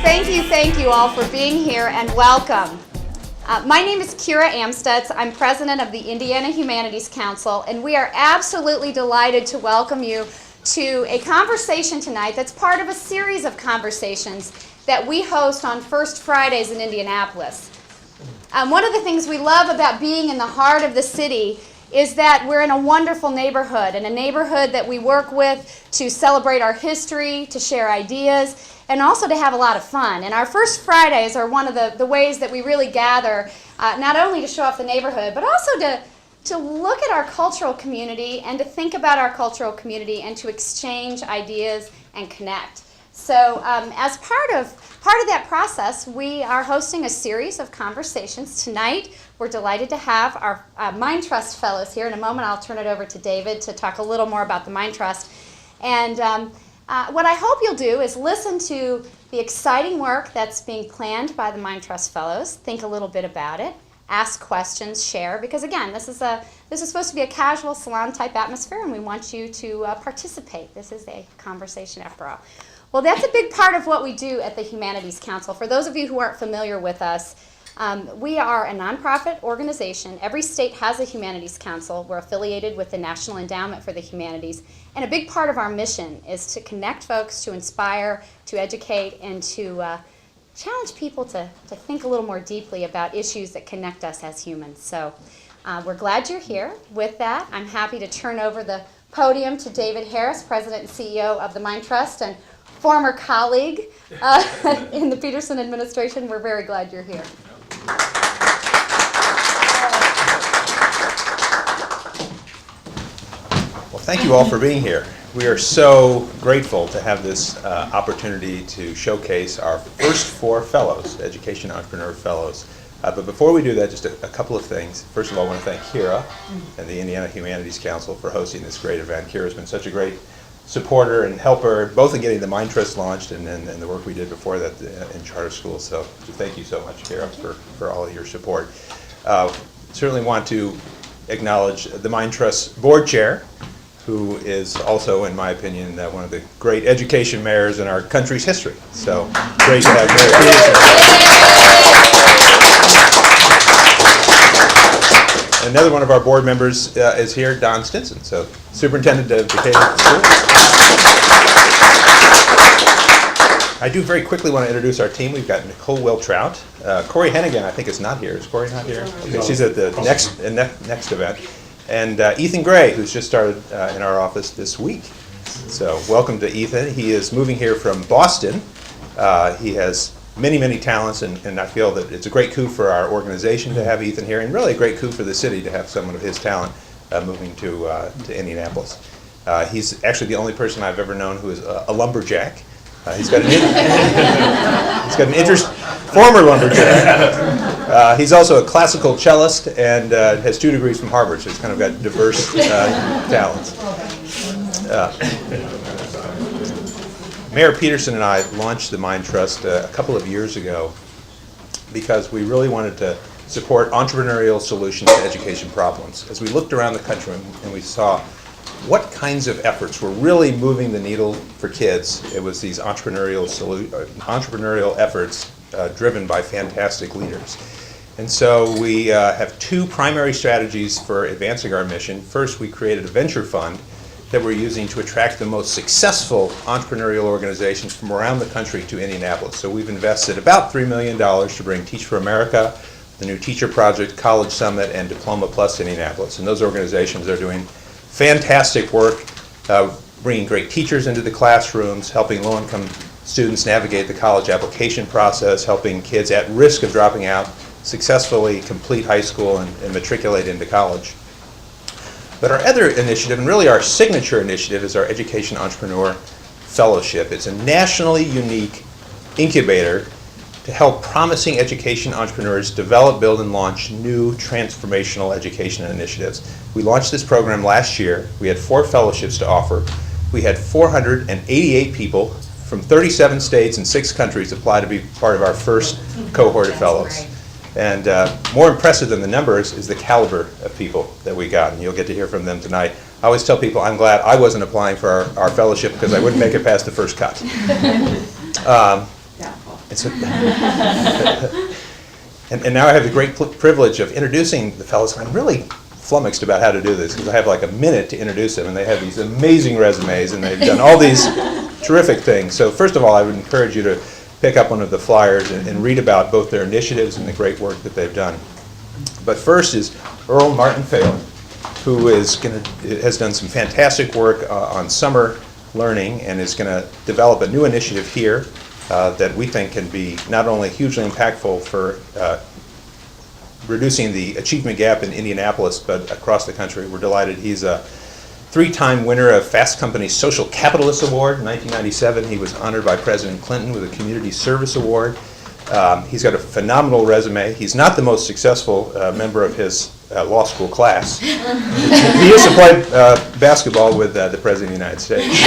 Thank you all for being here and welcome. My name is Kira Amstutz. I'm president of the Indiana Humanities Council, and we are absolutely delighted to welcome you to a conversation tonight that's part of a series of conversations that we host on First Fridays in Indianapolis. One of the things we love about being in the heart of the city is that we're in a wonderful neighborhood, and a neighborhood that we work with to celebrate our history, to share ideas, and also to have a lot of fun. And our First Fridays are one of the ways that we really gather, not only to show off the neighborhood, but also to look at our cultural community and to think about our cultural community and to exchange ideas and connect. So as part of that process, we are hosting a series of conversations tonight. We're delighted to have our Mind Trust Fellows here. In a moment, I'll turn it over to David to talk a little more about the Mind Trust. And what I hope you'll do is listen to the exciting work that's being planned by the Mind Trust Fellows, think a little bit about it, ask questions, share, because again, this is supposed to be a casual salon-type atmosphere, and we want you to participate. This is a conversation after all. Well, that's a big part of what we do at the Humanities Council. For those of you who aren't familiar with us, we are a nonprofit organization. Every state has a Humanities Council. We're affiliated with the National Endowment for the Humanities. And a big part of our mission is to connect folks, to inspire, to educate, and to challenge people to think a little more deeply about issues that connect us as humans. So we're glad you're here. With that, I'm happy to turn over the podium to David Harris, President and CEO of the Mind Trust, and former colleague in the Peterson administration. We're very glad you're here. Well, thank you all for being here. We are so grateful to have this opportunity to showcase our first 4 fellows, Education Entrepreneur Fellows. But before we do that, just a couple of things. First of all, I want to thank Kira and the Indiana Humanities Council for hosting this great event. Kira's been such a great supporter and helper, both in getting the Mind Trust launched and the work we did before that in charter schools. So thank you so much, Kira, for all of your support. Certainly want to acknowledge the Mind Trust board chair, who is also, in my opinion, one of the great education mayors in our country's history. So great to have Mayor Peterson. Another one of our board members is here, Don Stinson, so superintendent of Decatur School. I do very quickly want to introduce our team. We've got Nicole Weltrout. Corey Hennigan, I think, is not here. Is Corey not here? Okay, she's at the next event. And Ethan Gray, who's just started in our office this week. So welcome to Ethan. He is moving here from Boston. He has many talents, and I feel that it's a great coup for our organization to have Ethan here, and really a great coup for the city to have someone of his talent moving to Indianapolis. He's actually the only person I've ever known who is a lumberjack. He's got an interest, former lumberjack. He's also a classical cellist and has 2 degrees from Harvard, so he's kind of got diverse talents. Mayor Peterson and I launched the Mind Trust a couple of years ago because we really wanted to support entrepreneurial solutions to education problems. As we looked around the country and we saw what kinds of efforts were really moving the needle for kids, it was these entrepreneurial efforts driven by fantastic leaders. And so we have 2 primary strategies for advancing our mission. First, we created a venture fund that we're using to attract the most successful entrepreneurial organizations from around the country to Indianapolis. So we've invested about $3 million to bring Teach for America, the New Teacher Project, College Summit, and Diploma Plus to Indianapolis. And those organizations are doing fantastic work, bringing great teachers into the classrooms, helping low-income students navigate the college application process, helping kids at risk of dropping out successfully complete high school and matriculate into college. But our other initiative, and really our signature initiative, is our Education Entrepreneur Fellowship. It's a nationally unique incubator to help promising education entrepreneurs develop, build, and launch new transformational education initiatives. We launched this program last year. We had 4 fellowships to offer. We had 488 people from 37 states and 6 countries apply to be part of our first cohort of fellows. And more impressive than the numbers is the caliber of people that we got, and you'll get to hear from them tonight. I always tell people I'm glad I wasn't applying for our fellowship because I wouldn't make it past the first cut. And, so, and now I have the great privilege of introducing the fellows. I'm really flummoxed about how to do this because I have like a minute to introduce them, and they have these amazing resumes, and they've done all these terrific things. So first of all, I would encourage you to pick up one of the flyers and read about both their initiatives and the great work that they've done. But first is Earl Martin Phelan, who has done some fantastic work on summer learning and is going to develop a new initiative here that we think can be not only hugely impactful for reducing the achievement gap in Indianapolis, but across the country. We're delighted. He's a 3-time winner of Fast Company's Social Capitalist Award. In 1997, he was honored by President Clinton with a Community Service Award. He's got a phenomenal resume. He's not the most successful member of his law school class. He used to play basketball with the President of the United States.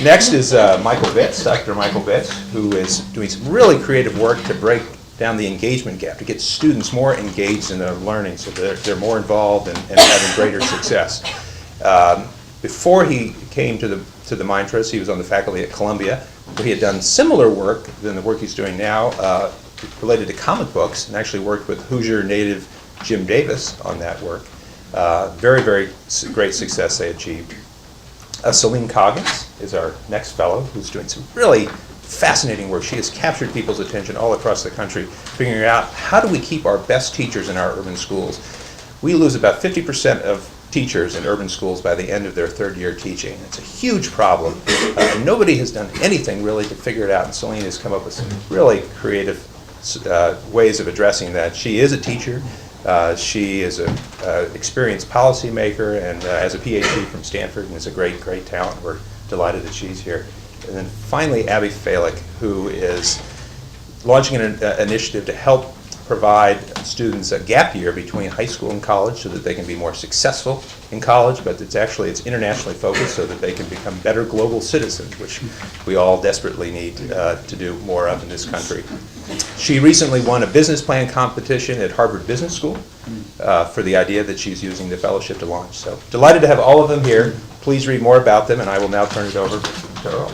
Next is Michael Vitz, Dr. Michael Vitz, who is doing some really creative work to break down the engagement gap, to get students more engaged in their learning so that they're more involved and having greater success. Before he came to the Mind Trust, he was on the faculty at Columbia, where he had done similar work than the work he's doing now related to comic books, and actually worked with Hoosier native Jim Davis on that work. Very, very great success they achieved. Celine Coggins is our next fellow, who's doing some really fascinating work. She has captured people's attention all across the country, figuring out how do we keep our best teachers in our urban schools. We lose about 50% of teachers in urban schools by the end of their 3rd year teaching. It's a huge problem. And nobody has done anything really to figure it out, and Celine has come up with some really creative ways of addressing that. She is a teacher. She is an experienced policymaker and has a PhD from Stanford, and is a great, great talent. We're delighted that she's here. And then finally, Abby Falick, who is launching an initiative to help provide students a gap year between high school and college so that they can be more successful in college, but it's internationally focused so that they can become better global citizens, which we all desperately need to do more of in this country. She recently won a business plan competition at Harvard Business School for the idea that she's using the fellowship to launch. So delighted to have all of them here. Please read more about them, and I will now turn it over to Earl.